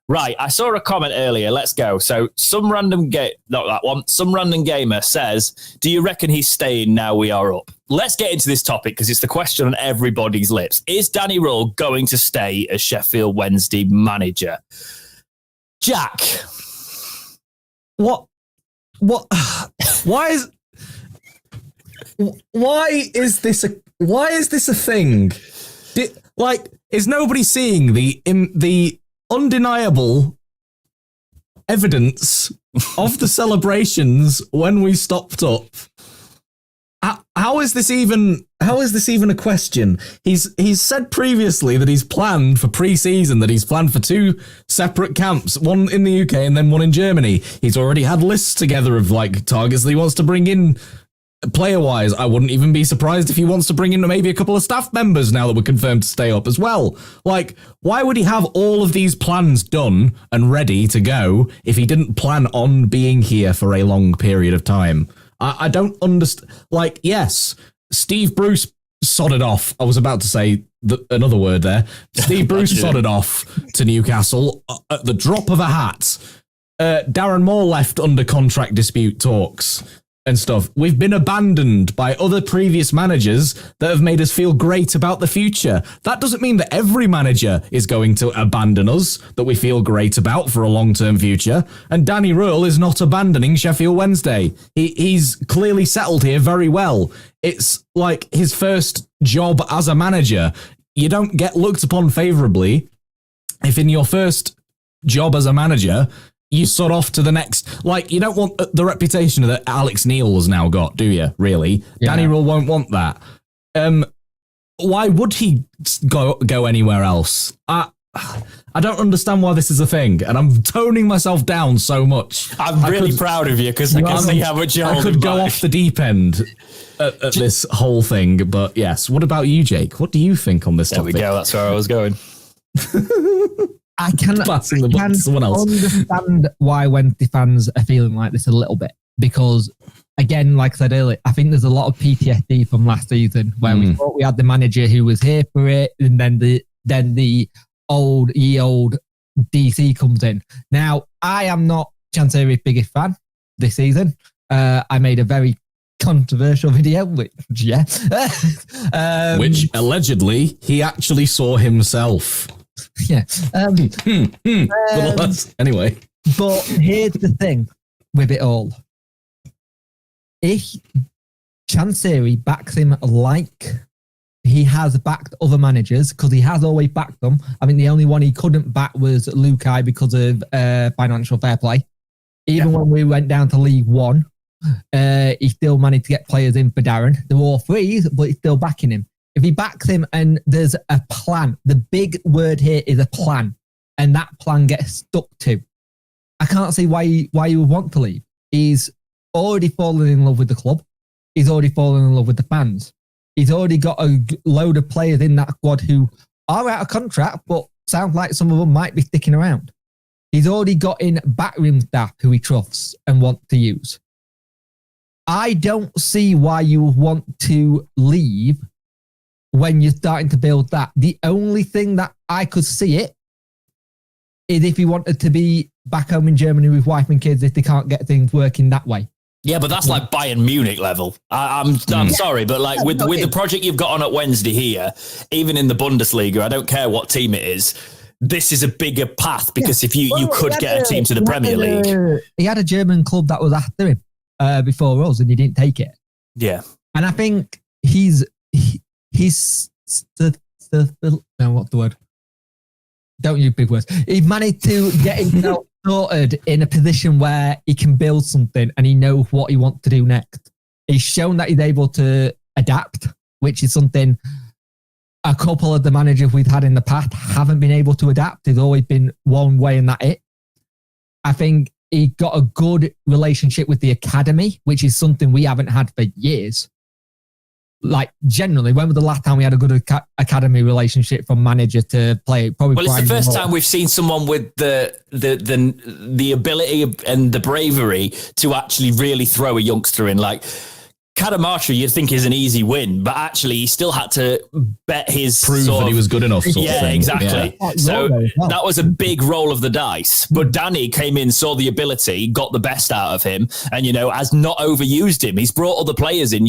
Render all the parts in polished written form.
Right, I saw a comment earlier. Let's go. So some random gamer says, do you reckon he's staying now we are up? Let's get into this topic because it's the question on everybody's lips. Is Danny Röhl going to stay as Sheffield Wednesday manager? Jack. What? Why is this a thing? Is nobody seeing the undeniable evidence of the celebrations when we stopped up? How is this even a question? He's said previously that he's planned for pre-season, that he's planned for 2 separate camps, one in the UK and then one in Germany. He's already had lists together of targets that he wants to bring in. Player-wise, I wouldn't even be surprised if he wants to bring in maybe a couple of staff members now that we're confirmed to stay up as well. Why would he have all of these plans done and ready to go if he didn't plan on being here for a long period of time? I don't understand. Yes, Steve Bruce sodded off. I was about to say another word there. Steve Bruce sodded off to Newcastle at the drop of a hat. Darren Moore left under contract dispute talks and stuff. We've been abandoned by other previous managers that have made us feel great about the future. That doesn't mean that every manager is going to abandon us, that we feel great about for a long-term future. And Danny Röhl is not abandoning Sheffield Wednesday. He's clearly settled here very well. It's his first job as a manager. You don't get looked upon favourably if in your first job as a manager you sort off to the next. You don't want the reputation that Alex Neil has now got, do you? Really? Yeah. Danny Röhl won't want that. Why would he go anywhere else? I don't understand why this is a thing, and I'm toning myself down so much. I'm really proud of you because I can see how much you're holding I could go off the deep end at this whole thing, but yes. What about you, Jake? What do you think on this topic? There we go. That's where I was going. I can understand why Wednesday fans are feeling like this a little bit because, again, like I said earlier, I think there's a lot of PTSD from last season where we thought we had the manager who was here for it, and then the old DC comes in. Now, I am not Chancery's biggest fan this season. I made a very controversial video, which allegedly he actually saw himself. Yeah. Anyway. But here's the thing with it all. If Chancery backs him like he has backed other managers, because he has always backed them. I mean, the only one he couldn't back was Lukai because of financial fair play. Even when we went down to League One, he still managed to get players in for Darren. They were all free, but he's still backing him. If he backs him and there's a plan, the big word here is a plan, and that plan gets stuck to, I can't see why you would want to leave. He's already fallen in love with the club. He's already fallen in love with the fans. He's already got a load of players in that squad who are out of contract, but sounds like some of them might be sticking around. He's already got in backroom staff who he trusts and wants to use. I don't see why you want to leave when you're starting to build that. The only thing that I could see it is if he wanted to be back home in Germany with wife and kids if they can't get things working that way. Yeah, but that's like Bayern Munich level. I'm sorry, but with the project you've got on at Wednesday here, even in the Bundesliga, I don't care what team it is, this is a bigger path because if you could get a team to the Premier League. He had a German club that was after him before us and he didn't take it. Yeah. And I think he's what's the word? Don't use big words. He managed to get himself sorted in a position where he can build something and he knows what he wants to do next. He's shown that he's able to adapt, which is something a couple of the managers we've had in the past haven't been able to adapt. It's always been one way and that's it. I think he got a good relationship with the academy, which is something we haven't had for years. Like, generally, when was the last time we had a good academy relationship from manager to player? Probably. Well, it's the first time we've seen someone with the ability and the bravery to actually really throw a youngster in. Like, Cadamartri, you'd think is an easy win, but actually he still had to bet his prove that he was good enough. Exactly. Yeah. So that was a big roll of the dice. But Danny came in, saw the ability, got the best out of him, and has not overused him. He's brought other players in.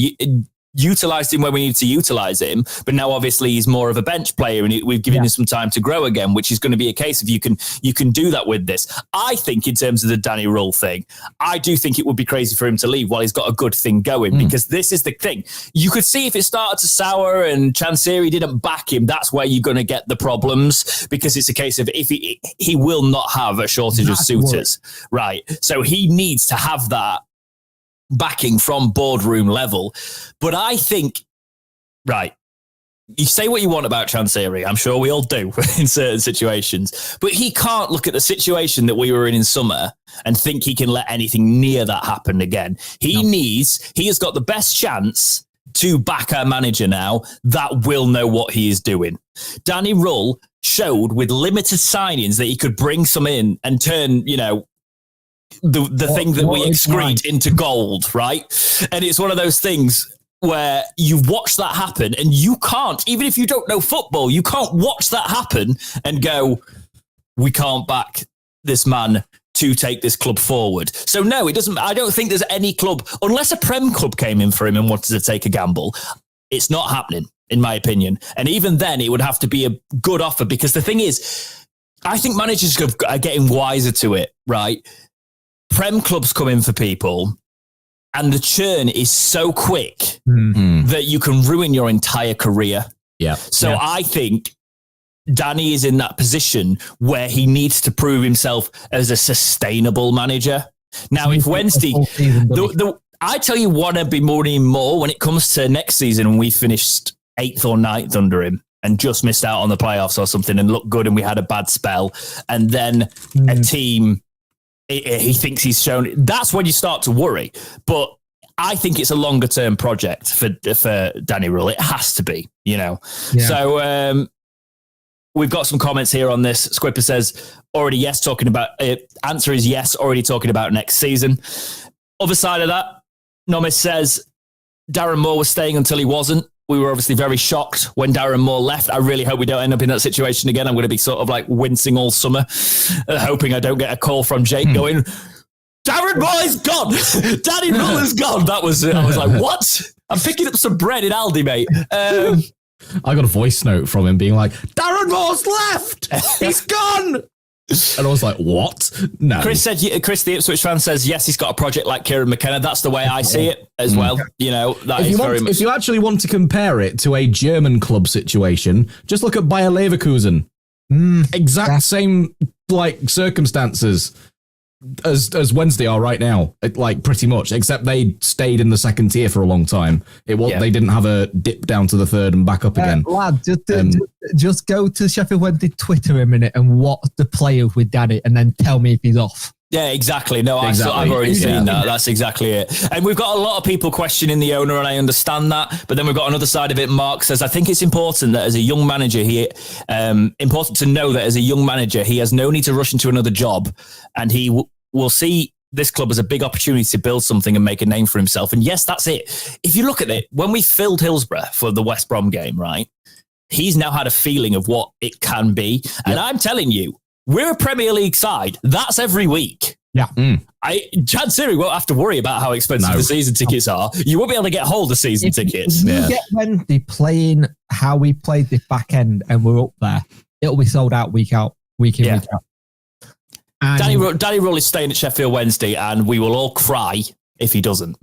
Utilised him when we need to utilise him, but now obviously he's more of a bench player, and we've given him some time to grow again, which is going to be a case of you can do that with this. I think in terms of the Danny Röhl thing, I do think it would be crazy for him to leave while he's got a good thing going, because this is the thing. You could see if it started to sour and Chansiri didn't back him, that's where you're going to get the problems, because it's a case of if he will not have a shortage of suitors, right? So he needs to have that backing from boardroom level. But I think, right, you say what you want about Chansiri, I'm sure we all do in certain situations, but he can't look at the situation that we were in summer and think he can let anything near that happen again. He has got the best chance to back our manager now that will know what he is doing. Danny Röhl showed with limited signings that he could bring some in and turn, the thing that we excrete into gold, right? And it's one of those things where you've watched that happen, and you can't, even if you don't know football, you can't watch that happen and go, we can't back this man to take this club forward. So no, it doesn't. I don't think there's any club, unless a Prem club came in for him and wanted to take a gamble, it's not happening, in my opinion. And even then, it would have to be a good offer, because the thing is, I think managers are getting wiser to it, right? Prem clubs come in for people, and the churn is so quick that you can ruin your entire career. Yeah. So I think Danny is in that position where he needs to prove himself as a sustainable manager. Now, if Wednesday, I tell you what, I'd be mourning more when it comes to next season when we finished 8th or 9th under him and just missed out on the playoffs or something and looked good and we had a bad spell, and then a team he thinks he's shown. That's when you start to worry. But I think it's a longer term project for Danny Röhl. It has to be, Yeah. So we've got some comments here on this. Squipper says, already yes, talking about it. Answer is yes, already talking about next season. Other side of that, Nomis says, Darren Moore was staying until he wasn't. We were obviously very shocked when Darren Moore left. I really hope we don't end up in that situation again. I'm going to be sort of like wincing all summer, hoping I don't get a call from Jake going, Darren Moore is gone. Danny Röhl is gone. I was like, what? I'm picking up some bread in Aldi, mate. I got a voice note from him being like, Darren Moore's left. He's gone. And I was like, what? No. Chris, the Ipswich fan, says, yes, he's got a project like Kieran McKenna. That's the way I see it as well. That is very much. If you actually want to compare it to a German club situation, just look at Bayer Leverkusen. Exact same circumstances as Wednesday are right now, pretty much, except they stayed in the second tier for a long time. They didn't have a dip down to the third and back up again. Lad, just go to Sheffield Wednesday Twitter a minute and watch the players with Danny, and then tell me if he's off. Yeah, exactly. No, exactly. I've already seen that. That's exactly it. And we've got a lot of people questioning the owner, and I understand that. But then we've got another side of it. Mark says, I think it's important that as a young manager, important to know that as a young manager, he has no need to rush into another job, and he will see this club as a big opportunity to build something and make a name for himself. And yes, that's it. If you look at it, when we filled Hillsborough for the West Brom game, right, he's now had a feeling of what it can be. Yep. And I'm telling you, we're a Premier League side. That's every week. Yeah. Chansiri won't have to worry about how expensive the season tickets are. You won't be able to get hold of season tickets. If you get Wednesday playing how we played this back end and we're up there, it'll be sold out week in, week out. Danny Röhl is staying at Sheffield Wednesday, and we will all cry if he doesn't.